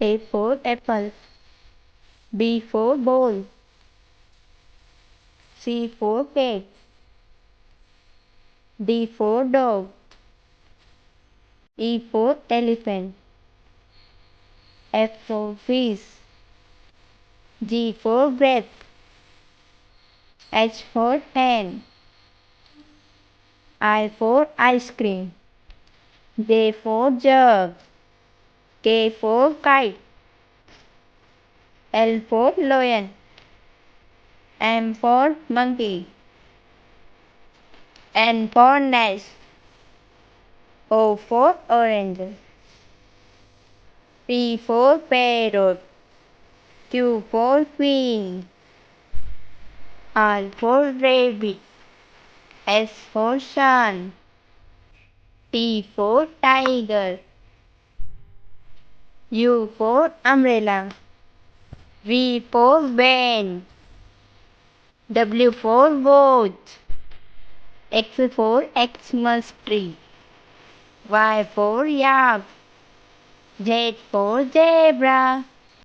A for apple. B for ball. C for cake. D for dog. E for elephant. F for fish. G for grape. H for hen. I for ice cream. J for jug. K for kite. L for lion. M for monkey. N for nest. O for orange. P for parrot. Q for queen. R for rabbit. S for sun. T for tiger. U for umbrella. V for van. W for watch. X for Xmas tree. Y for yak. Z for zebra.